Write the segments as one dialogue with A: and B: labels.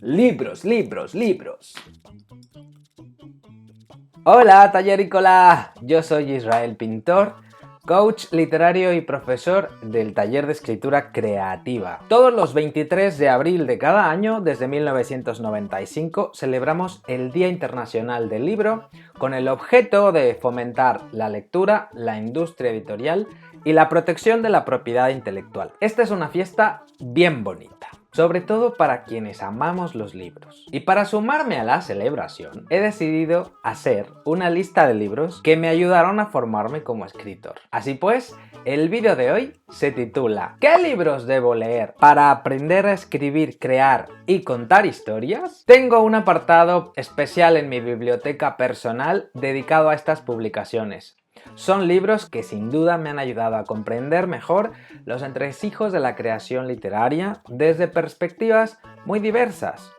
A: Libros, libros, libros. Hola, tallerícola. Yo soy Israel Pintor, coach literario y profesor del taller de escritura creativa. Todos los 23 de abril de cada año, desde 1995, celebramos el Día Internacional del Libro con el objeto de fomentar la lectura, la industria editorial y la protección de la propiedad intelectual. Esta es una fiesta bien bonita, sobre todo para quienes amamos los libros. Y para sumarme a la celebración, he decidido hacer una lista de libros que me ayudaron a formarme como escritor. Así pues, el vídeo de hoy se titula ¿Qué libros debo leer para aprender a escribir, crear y contar historias? Tengo un apartado especial en mi biblioteca personal dedicado a estas publicaciones. Son libros que sin duda me han ayudado a comprender mejor los entresijos de la creación literaria desde perspectivas muy diversas,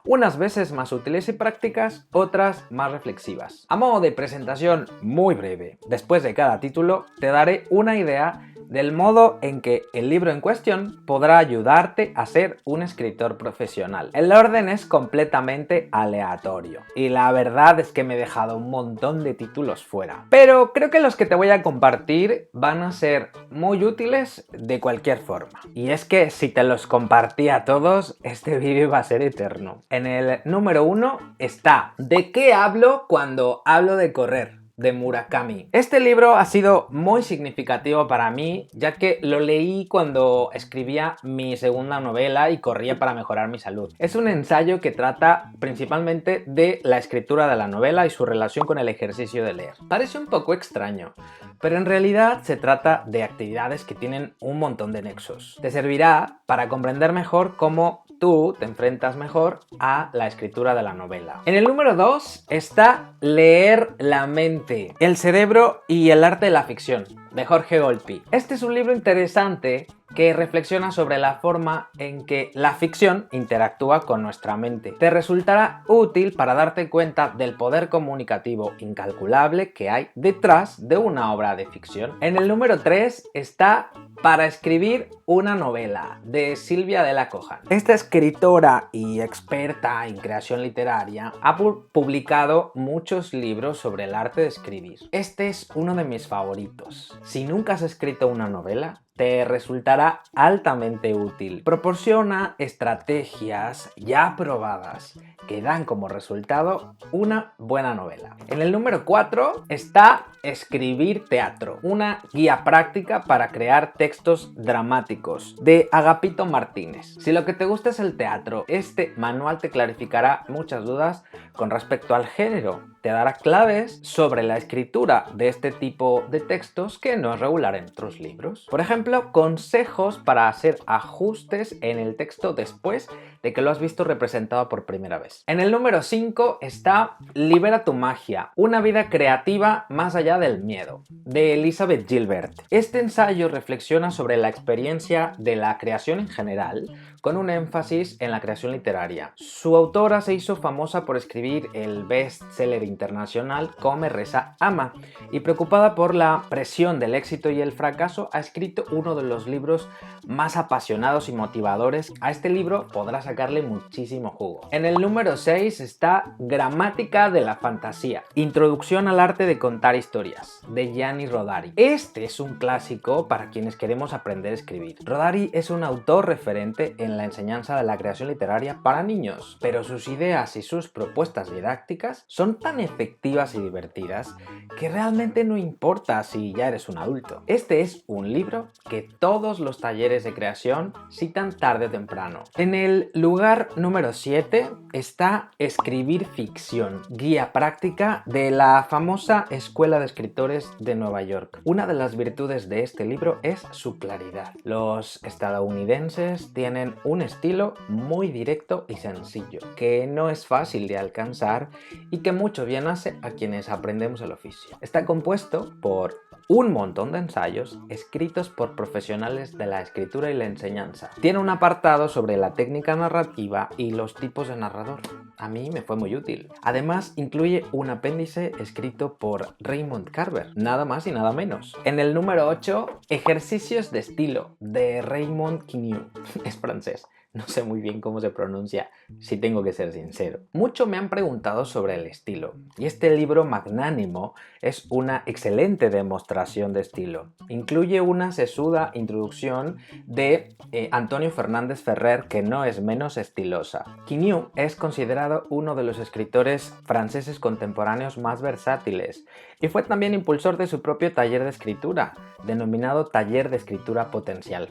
A: unas veces más útiles y prácticas, otras más reflexivas. A modo de presentación muy breve, después de cada título te daré una idea del modo en que el libro en cuestión podrá ayudarte a ser un escritor profesional. El orden es completamente aleatorio y la verdad es que me he dejado un montón de títulos fuera. Pero creo que los que te voy a compartir van a ser muy útiles de cualquier forma. Y es que si te los compartí a todos, este vídeo va a ser eterno. En el número 1 está ¿De qué hablo cuando hablo de correr?, de Murakami. Este libro ha sido muy significativo para mí, ya que lo leí cuando escribía mi segunda novela y corría para mejorar mi salud. Es un ensayo que trata principalmente de la escritura de la novela y su relación con el ejercicio de leer. Parece un poco extraño, pero en realidad se trata de actividades que tienen un montón de nexos. Te servirá para comprender mejor cómo tú te enfrentas mejor a la escritura de la novela. En el número 2 está Leer la mente, el cerebro y el arte de la ficción, de Jorge Volpi. Este es un libro interesante que reflexiona sobre la forma en que la ficción interactúa con nuestra mente. Te resultará útil para darte cuenta del poder comunicativo incalculable que hay detrás de una obra de ficción. En el número 3 está Para escribir una novela, de Silvia de la Cojan. Esta escritora y experta en creación literaria ha publicado muchos libros sobre el arte de escribir. Este es uno de mis favoritos. Si nunca has escrito una novela, te resultará altamente útil. Proporciona estrategias ya probadas que dan como resultado una buena novela. En el número 4 está Escribir teatro, una guía práctica para crear textos dramáticos, de Agapito Martínez. Si lo que te gusta es el teatro, este manual te clarificará muchas dudas con respecto al género. Te dará claves sobre la escritura de este tipo de textos que no es regular en otros libros. Por ejemplo, consejos para hacer ajustes en el texto después de que lo has visto representado por primera vez. En el número 5 está Libera tu magia, una vida creativa más allá del miedo, de Elizabeth Gilbert. Este ensayo reflexiona sobre la experiencia de la creación en general, con un énfasis en la creación literaria. Su autora se hizo famosa por escribir el bestseller internacional Come, Reza, Ama, y preocupada por la presión del éxito y el fracaso, ha escrito uno de los libros más apasionados y motivadores. A este libro podrás sacarle muchísimo jugo. En el número 6 está Gramática de la fantasía, introducción al arte de contar historias, de Gianni Rodari. Este es un clásico para quienes queremos aprender a escribir. Rodari es un autor referente en la enseñanza de la creación literaria para niños, pero sus ideas y sus propuestas didácticas son tan efectivas y divertidas que realmente no importa si ya eres un adulto. Este es un libro que todos los talleres de creación citan tarde o temprano. En el lugar número 7 está Escribir ficción, guía práctica de la famosa Escuela de Escritores de Nueva York. Una de las virtudes de este libro es su claridad. Los estadounidenses tienen un estilo muy directo y sencillo, que no es fácil de alcanzar y que mucho bien hace a quienes aprendemos el oficio. Está compuesto por un montón de ensayos escritos por profesionales de la escritura y la enseñanza. Tiene un apartado sobre la técnica narrativa y los tipos de narrador. A mí me fue muy útil. Además, incluye un apéndice escrito por Raymond Carver, nada más y nada menos. En el número 8, Ejercicios de estilo, de Raymond Queneau. Es francés. No sé muy bien cómo se pronuncia, si tengo que ser sincero. Mucho me han preguntado sobre el estilo, y este libro magnánimo es una excelente demostración de estilo. Incluye una sesuda introducción de Antonio Fernández Ferrer, que no es menos estilosa. Queneau es considerado uno de los escritores franceses contemporáneos más versátiles, y fue también impulsor de su propio taller de escritura, denominado Taller de Escritura Potencial.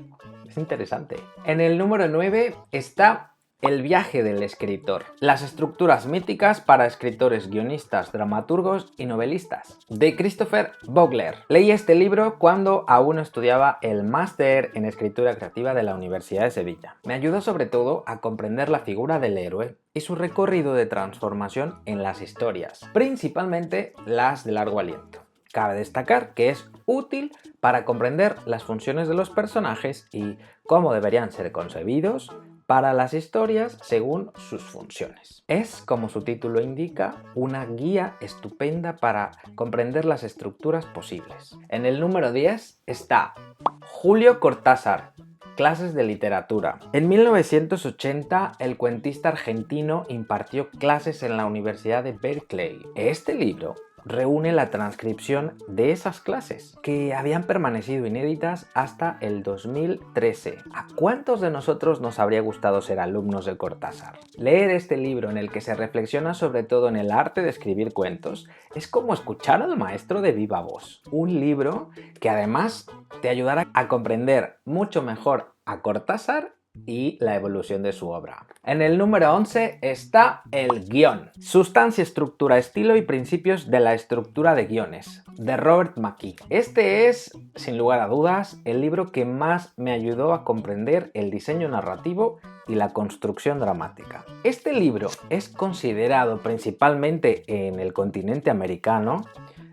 A: Es interesante. En el número 9 está El viaje del escritor. Las estructuras míticas para escritores, guionistas, dramaturgos y novelistas, de Christopher Vogler. Leí este libro cuando aún estudiaba el máster en escritura creativa de la Universidad de Sevilla. Me ayudó sobre todo a comprender la figura del héroe y su recorrido de transformación en las historias, principalmente las de largo aliento. Cabe destacar que es útil para comprender las funciones de los personajes y cómo deberían ser concebidos para las historias según sus funciones. Es, como su título indica, una guía estupenda para comprender las estructuras posibles. En el número 10 está Julio Cortázar, Clases de literatura. En 1980, el cuentista argentino impartió clases en la Universidad de Berkeley. Este libro reúne la transcripción de esas clases, que habían permanecido inéditas hasta el 2013. ¿A cuántos de nosotros nos habría gustado ser alumnos de Cortázar? Leer este libro, en el que se reflexiona sobre todo en el arte de escribir cuentos, es como escuchar al maestro de viva voz. Un libro que además te ayudará a comprender mucho mejor a Cortázar y la evolución de su obra. En el número 11 está el guión. Sustancia, estructura, estilo y principios de la estructura de guiones, de Robert McKee. Este es, sin lugar a dudas, el libro que más me ayudó a comprender el diseño narrativo y la construcción dramática. Este libro es considerado principalmente en el continente americano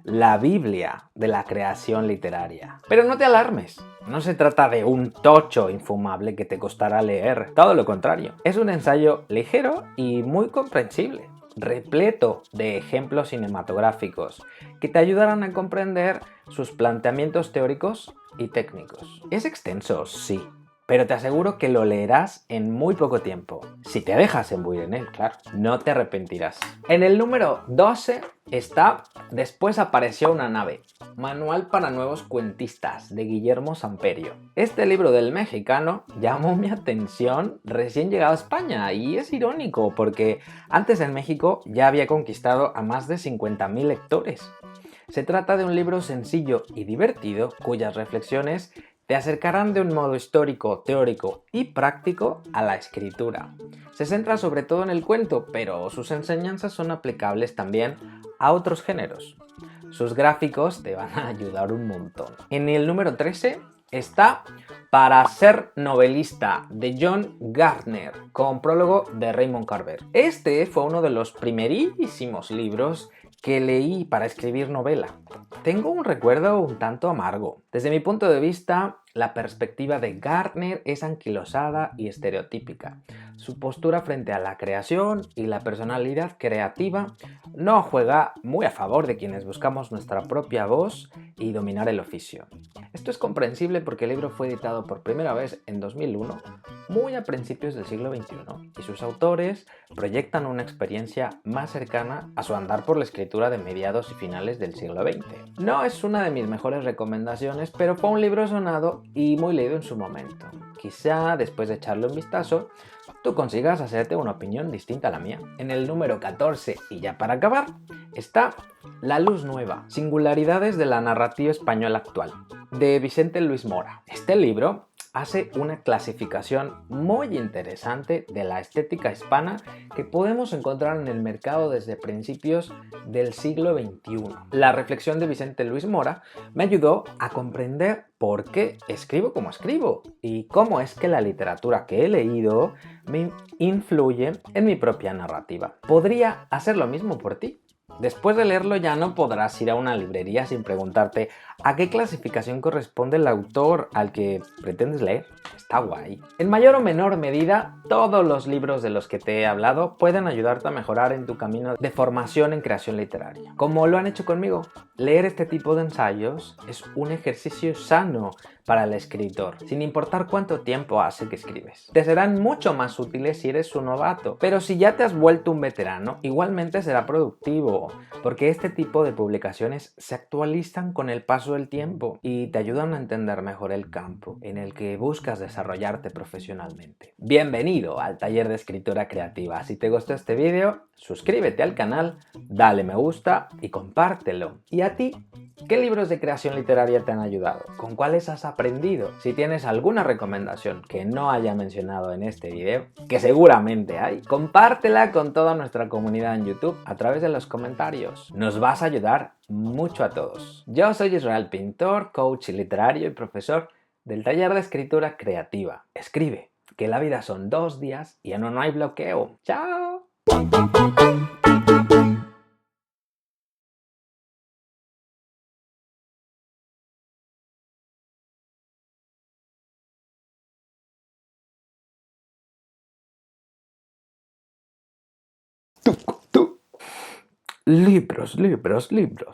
A: la Biblia de la creación literaria. Pero no te alarmes, no se trata de un tocho infumable que te costará leer, todo lo contrario. Es un ensayo ligero y muy comprensible, repleto de ejemplos cinematográficos que te ayudarán a comprender sus planteamientos teóricos y técnicos. Es extenso, sí, pero te aseguro que lo leerás en muy poco tiempo. Si te dejas imbuir en él, claro, no te arrepentirás. En el número 12 está Después apareció una nave, Manual para nuevos cuentistas, de Guillermo Samperio. Este libro del mexicano llamó mi atención recién llegado a España, y es irónico porque antes en México ya había conquistado a más de 50.000 lectores. Se trata de un libro sencillo y divertido cuyas reflexiones te acercarán de un modo histórico, teórico y práctico a la escritura. Se centra sobre todo en el cuento, pero sus enseñanzas son aplicables también a otros géneros. Sus gráficos te van a ayudar un montón. En el número 13 está Para ser novelista, de John Gardner, con prólogo de Raymond Carver. Este fue uno de los primerísimos libros que leí para escribir novela. Tengo un recuerdo un tanto amargo. Desde mi punto de vista, la perspectiva de Gardner es anquilosada y estereotípica. Su postura frente a la creación y la personalidad creativa no juega muy a favor de quienes buscamos nuestra propia voz y dominar el oficio. Esto es comprensible porque el libro fue editado por primera vez en 2001, muy a principios del siglo XXI, y sus autores proyectan una experiencia más cercana a su andar por la escritura de mediados y finales del siglo XX. No es una de mis mejores recomendaciones, pero fue un libro sonado y muy leído en su momento. Quizá después de echarle un vistazo, tú consigas hacerte una opinión distinta a la mía. En el número 14, y ya para acabar, está La luz nueva, singularidades de la narrativa española actual, de Vicente Luis Mora. Este libro hace una clasificación muy interesante de la estética hispana que podemos encontrar en el mercado desde principios del siglo XXI. La reflexión de Vicente Luis Mora me ayudó a comprender por qué escribo como escribo y cómo es que la literatura que he leído me influye en mi propia narrativa. ¿Podría hacer lo mismo por ti? Después de leerlo ya no podrás ir a una librería sin preguntarte a qué clasificación corresponde el autor al que pretendes leer. Está guay. En mayor o menor medida, todos los libros de los que te he hablado pueden ayudarte a mejorar en tu camino de formación en creación literaria. Como lo han hecho conmigo, leer este tipo de ensayos es un ejercicio sano para el escritor, sin importar cuánto tiempo hace que escribes. Te serán mucho más útiles si eres un novato, pero si ya te has vuelto un veterano, igualmente será productivo, porque este tipo de publicaciones se actualizan con el paso del tiempo y te ayudan a entender mejor el campo en el que buscas desarrollarte profesionalmente. Bienvenido al taller de escritura creativa. Si te gustó este vídeo, suscríbete al canal, dale me gusta y compártelo. ¿Y a ti? ¿Qué libros de creación literaria te han ayudado? ¿Con cuáles has aprendido? Si tienes alguna recomendación que no haya mencionado en este video, que seguramente hay, compártela con toda nuestra comunidad en YouTube a través de los comentarios. Nos vas a ayudar mucho a todos. Yo soy Israel Pintor, coach literario y profesor del taller de escritura creativa. Escribe, que la vida son 2 días y en uno no hay bloqueo. ¡Chao! Libros, libros, libros.